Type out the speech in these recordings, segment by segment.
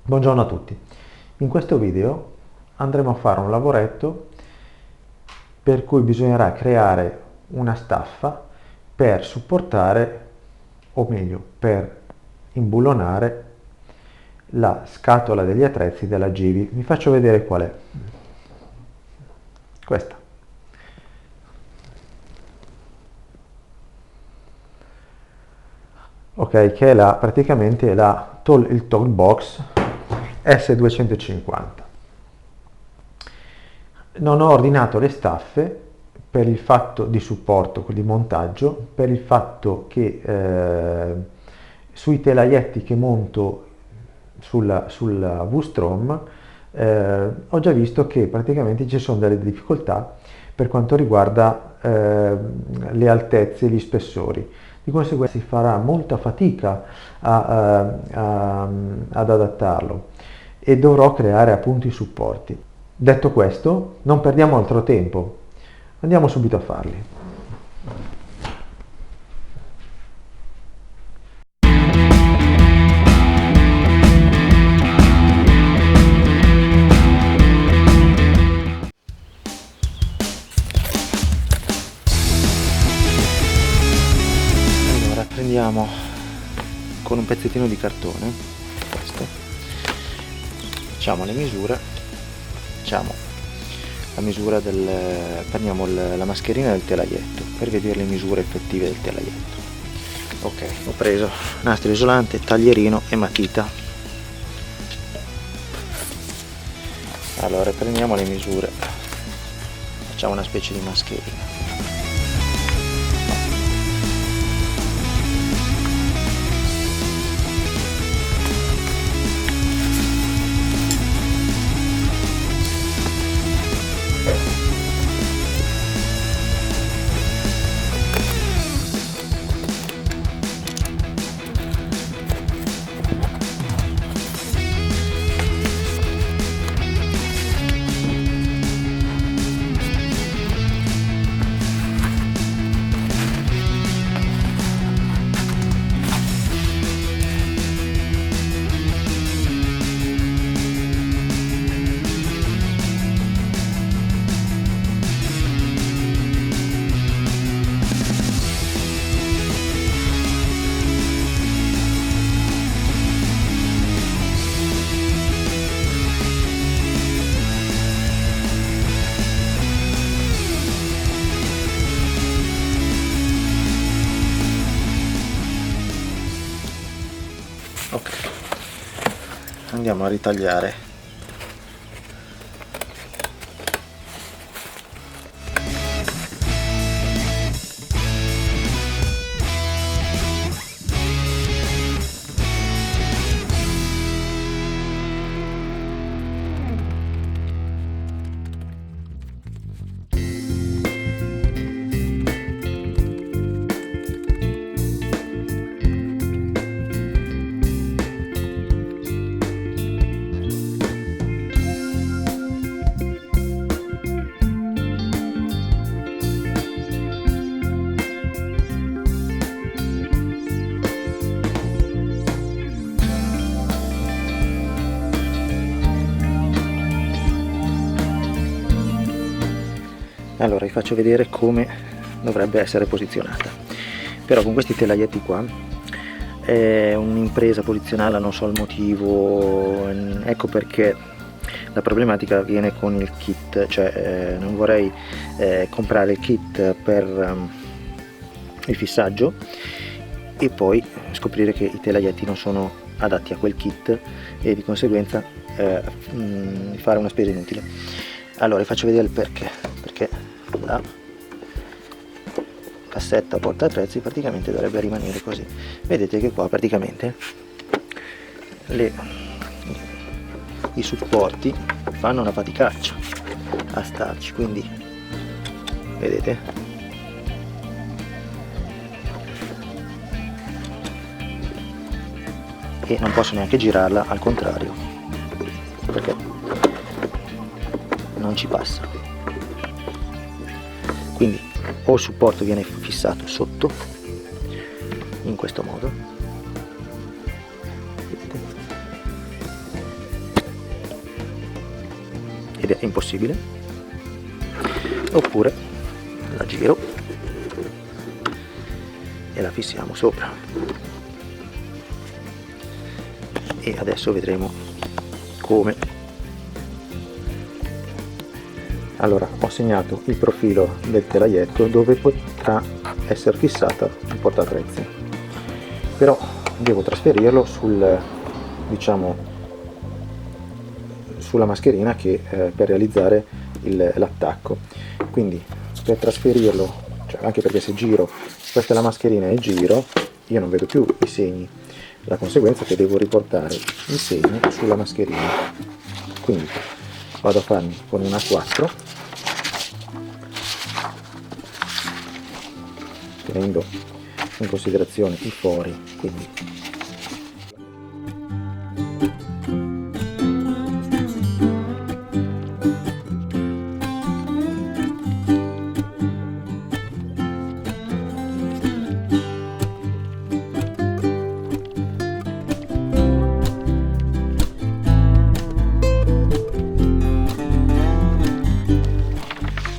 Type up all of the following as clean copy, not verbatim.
Buongiorno a tutti. In questo video andremo a fare un lavoretto per cui bisognerà creare una staffa per supportare, o meglio, per imbullonare la scatola degli attrezzi della Givi. Vi faccio vedere qual è. Questa. Ok, che è praticamente il talk box S250. Non ho ordinato le staffe per il fatto di supporto, di montaggio, per il fatto che sui telaietti che monto sulla V-Strom ho già visto che praticamente ci sono delle difficoltà per quanto riguarda le altezze e gli spessori. Di conseguenza si farà molta fatica ad adattarlo e dovrò creare appunto i supporti. Detto questo, non perdiamo altro tempo, andiamo subito a farli. Allora, prendiamo con un pezzettino di cartone, questo, facciamo le misure, facciamo la misura prendiamo la mascherina del telaietto per vedere le misure effettive del telaietto. Ok, ho preso nastro isolante, taglierino e matita. Allora prendiamo le misure, facciamo una specie di mascherina. Ok, andiamo a ritagliare. Allora vi faccio vedere come dovrebbe essere posizionata, però con questi telaietti qua è un'impresa posizionarla, non so il motivo, ecco perché la problematica viene con il kit, cioè non vorrei comprare il kit per il fissaggio e poi scoprire che i telaietti non sono adatti a quel kit e di conseguenza fare una spesa inutile. Allora vi faccio vedere il perché la cassetta porta attrezzi praticamente dovrebbe rimanere così. Vedete che qua praticamente i supporti fanno una faticaccia a starci, quindi vedete, e non posso neanche girarla al contrario perché non ci passa. Quindi o il supporto viene fissato sotto in questo modo, vedete? ed è impossibile, oppure la giro e la fissiamo sopra. E adesso vedremo come. Allora, ho segnato il profilo del telaietto dove potrà essere fissata il portaattrezzi, però devo trasferirlo sulla mascherina per realizzare l'attacco. Quindi per trasferirlo, anche perché se giro, questa è la mascherina e giro, io non vedo più i segni, la conseguenza è che devo riportare i segni sulla mascherina. Quindi vado a farmi con una 4, tenendo in considerazione i fori, quindi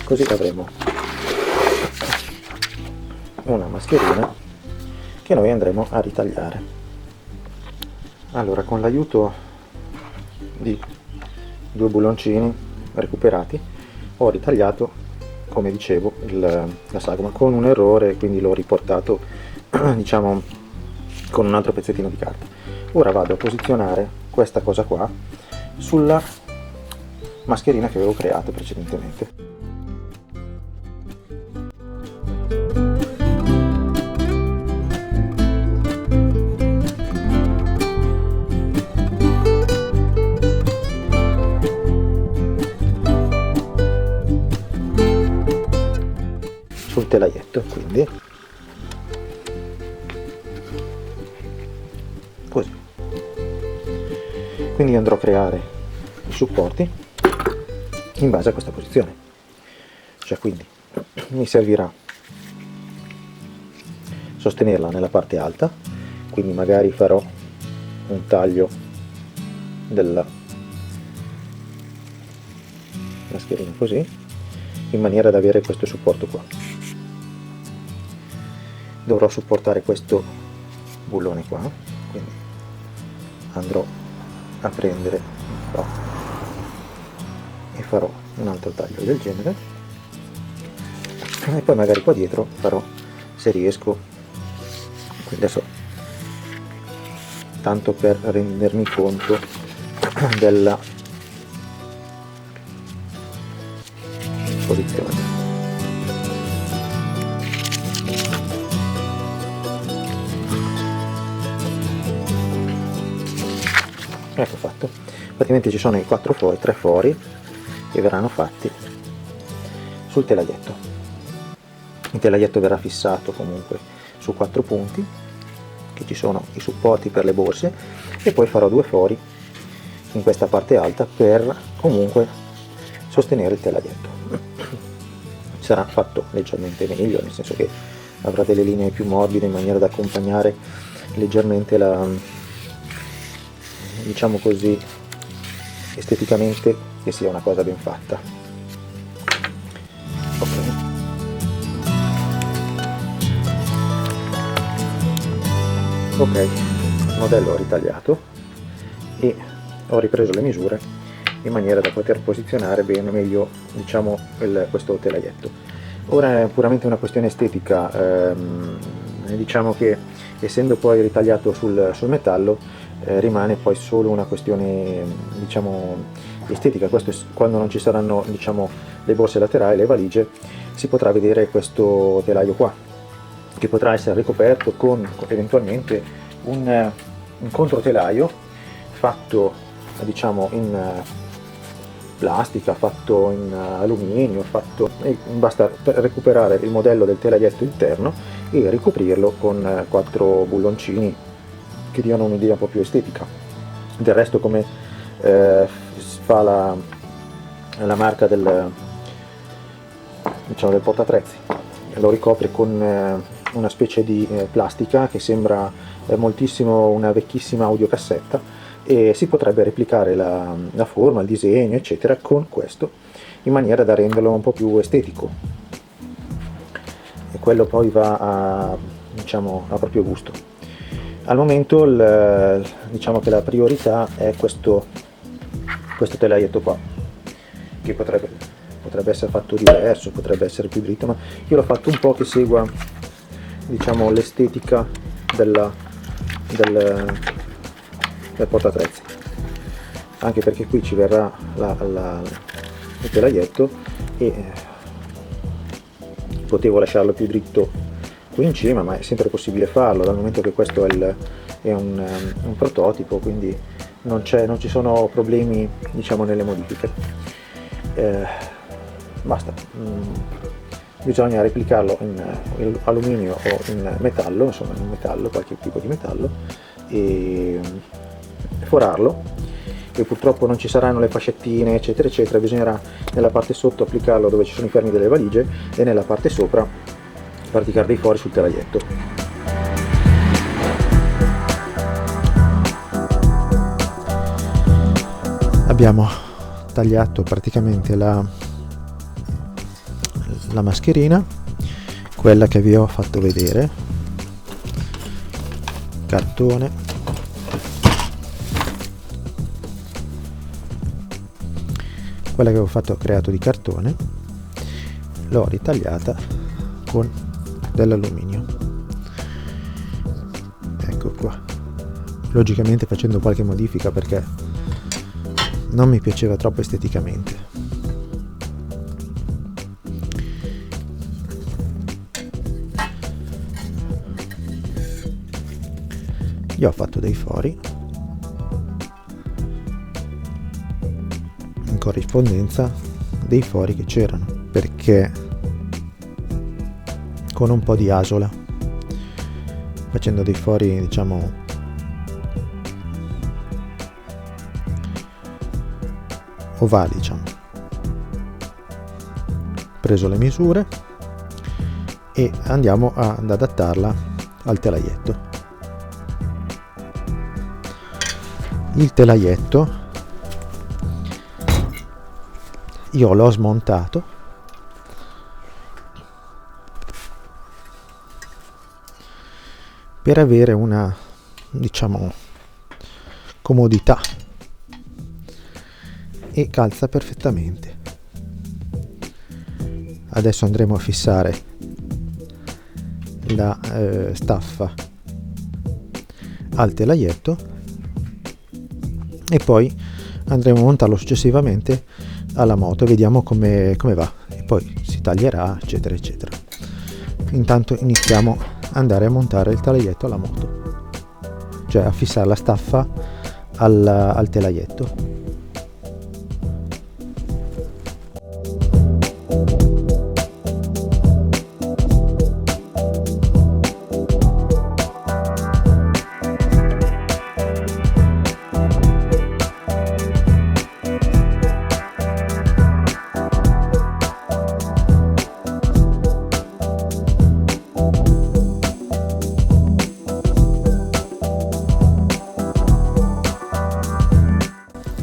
così avremo una mascherina che noi andremo a ritagliare. Allora, con l'aiuto di 2 bulloncini recuperati ho ritagliato, come dicevo, la sagoma con un errore, quindi l'ho riportato diciamo con un altro pezzettino di carta. Ora vado a posizionare questa cosa qua sulla mascherina che avevo creato precedentemente. Sul telaietto, quindi così. Quindi andrò a creare i supporti in base a questa posizione, quindi mi servirà sostenerla nella parte alta, quindi magari farò un taglio della mascherina così, in maniera da avere questo supporto qua. Dovrò supportare questo bullone qua, quindi andrò a prendere qua e farò un altro taglio del genere, e poi magari qua dietro farò, se riesco, adesso tanto per rendermi conto della posizione. Ecco fatto. Praticamente ci sono i 3 fori che verranno fatti sul telaietto. Il telaietto verrà fissato comunque su 4 punti, che ci sono i supporti per le borse, e poi farò 2 fori in questa parte alta per comunque sostenere il telaietto. Sarà fatto leggermente meglio, nel senso che avrà delle linee più morbide in maniera da accompagnare leggermente diciamo così, esteticamente, che sia una cosa ben fatta. Ok, il modello ho ritagliato e ho ripreso le misure in maniera da poter posizionare bene meglio, diciamo, questo telaietto. Ora è puramente una questione estetica, diciamo che essendo poi ritagliato sul metallo, rimane poi solo una questione, diciamo, estetica. Questo quando non ci saranno, diciamo, le borse laterali, le valigie, si potrà vedere questo telaio qua, che potrà essere ricoperto con eventualmente un controtelaio fatto, diciamo, in plastica, fatto in alluminio, basta recuperare il modello del telaietto interno e ricoprirlo con 4 bulloncini che diano un'idea un po' più estetica. Del resto, come fa la marca del portaattrezzi, lo ricopre con una specie di plastica che sembra moltissimo una vecchissima audiocassetta, e si potrebbe replicare la forma, il disegno eccetera con questo, in maniera da renderlo un po' più estetico, e quello poi va a, diciamo, a proprio gusto. Al momento diciamo che la priorità è questo telaietto qua, che potrebbe essere fatto diverso, potrebbe essere più dritto, ma io l'ho fatto un po' che segua, diciamo, l'estetica del portaattrezzi, anche perché qui ci verrà il telaietto e potevo lasciarlo più dritto qui in cima, ma è sempre possibile farlo dal momento che questo è un prototipo, quindi non ci sono problemi, diciamo, nelle modifiche. Basta, bisogna replicarlo in alluminio o in metallo, insomma in metallo, qualche tipo di metallo, e forarlo, e purtroppo non ci saranno le fascettine eccetera eccetera, bisognerà nella parte sotto applicarlo dove ci sono i fermi delle valigie e nella parte sopra praticare dei fori sul telaietto. Abbiamo tagliato praticamente la mascherina, quella che vi ho fatto vedere, cartone, quella che ho creato di cartone, l'ho ritagliata con dell'alluminio, ecco qua, logicamente facendo qualche modifica perché non mi piaceva troppo esteticamente. Gli ho fatto dei fori in corrispondenza dei fori che c'erano, perché con un po' di asola, facendo dei fori, diciamo, ovali, diciamo, preso le misure e andiamo ad adattarla al telaietto. Il telaietto io l'ho smontato per avere una, diciamo, comodità, e calza perfettamente. Adesso andremo a fissare la staffa al telaietto e poi andremo a montarlo successivamente alla moto, vediamo come va, e poi si taglierà eccetera eccetera. Intanto iniziamo ad andare a montare il telaietto alla moto, cioè a fissare la staffa al telaietto.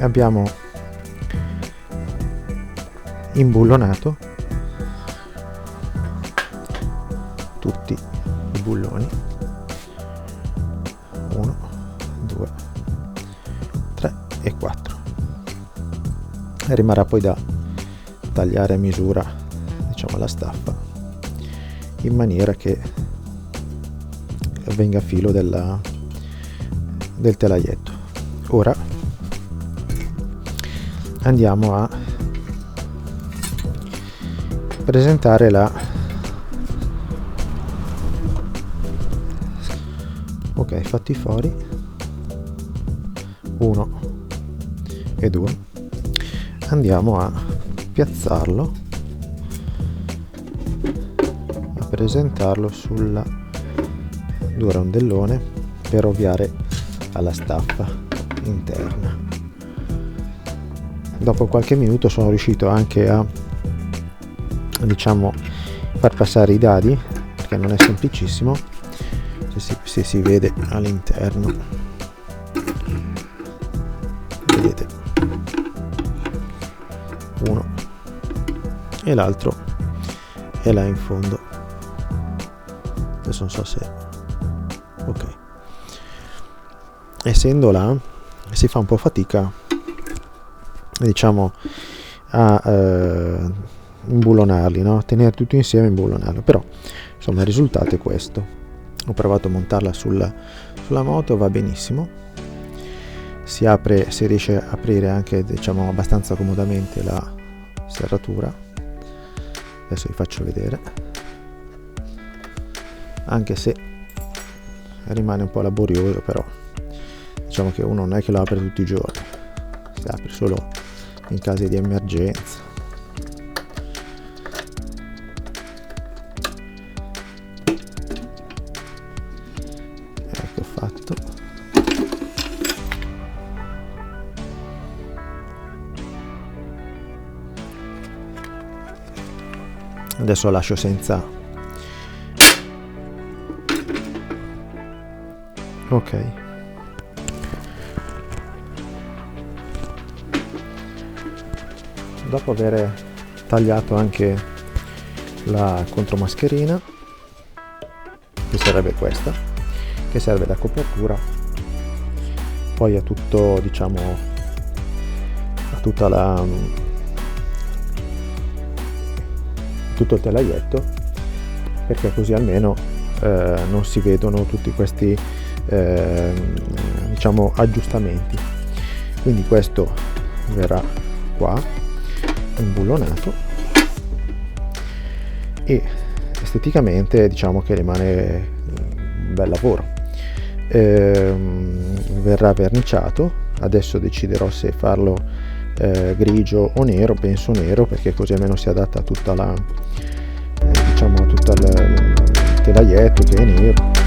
Abbiamo imbullonato tutti i bulloni, 1, 2, 3 e 4. Rimarrà poi da tagliare a misura, diciamo, la staffa in maniera che venga a filo del telaietto. Ora andiamo a presentare ok, fatti i fori 1 e 2, andiamo a piazzarlo, a presentarlo sul due rondellone per ovviare alla staffa interna. Dopo qualche minuto sono riuscito anche a, diciamo, far passare i dadi, perché non è semplicissimo, se si vede all'interno. e l'altro è là in fondo. Adesso non so se ok, essendo là si fa un po' fatica, diciamo, a imbullonarli, no? Tenere tutto insieme e imbullonarlo, però insomma il risultato è questo. Ho provato a montarla sulla moto, va benissimo, si riesce a aprire anche, diciamo, abbastanza comodamente la serratura. Adesso vi faccio vedere, anche se rimane un po' laborioso, però diciamo che uno non è che lo apre tutti i giorni, si apre solo in casi di emergenza. Ecco fatto. Adesso lascio senza. Ok. Dopo aver tagliato anche la contromascherina, che sarebbe questa, che serve da copertura poi a tutto, diciamo, a tutta la tutto il telaietto, perché così almeno non si vedono tutti questi diciamo aggiustamenti. Quindi questo verrà qua imbullonato e esteticamente diciamo che rimane un bel lavoro. Verrà verniciato, adesso deciderò se farlo grigio o nero, penso nero, perché così almeno si adatta a tutta la diciamo a tutta il telaietto che è nero.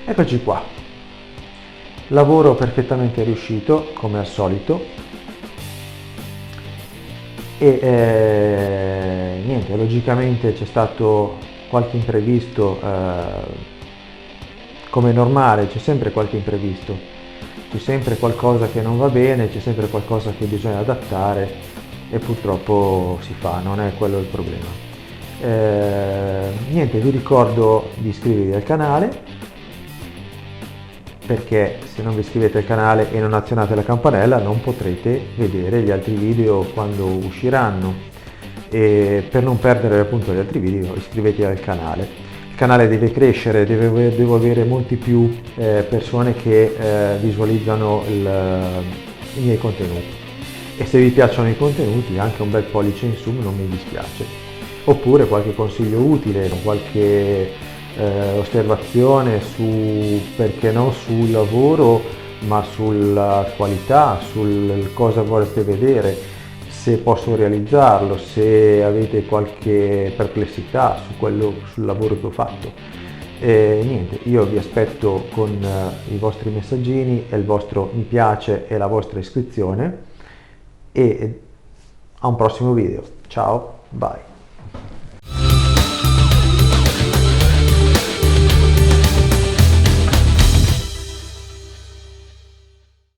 Eccoci qua, lavoro perfettamente riuscito come al solito e niente, logicamente c'è stato qualche imprevisto, come normale c'è sempre qualche imprevisto, c'è sempre qualcosa che non va bene, c'è sempre qualcosa che bisogna adattare e purtroppo si fa, non è quello il problema. Niente, vi ricordo di iscrivervi al canale, perché se non vi iscrivete al canale e non azionate la campanella non potrete vedere gli altri video quando usciranno, e per non perdere appunto gli altri video iscrivetevi al canale. Il canale deve crescere, devo avere molti più persone che visualizzano i miei contenuti, e se vi piacciono i contenuti anche un bel pollice in su non mi dispiace, oppure qualche consiglio utile, qualche osservazione su, perché no, sul lavoro, ma sulla qualità, sul cosa volete vedere, se posso realizzarlo, se avete qualche perplessità sul lavoro che ho fatto. Niente, io vi aspetto con i vostri messaggini e il vostro mi piace e la vostra iscrizione, e a un prossimo video. Ciao, bye.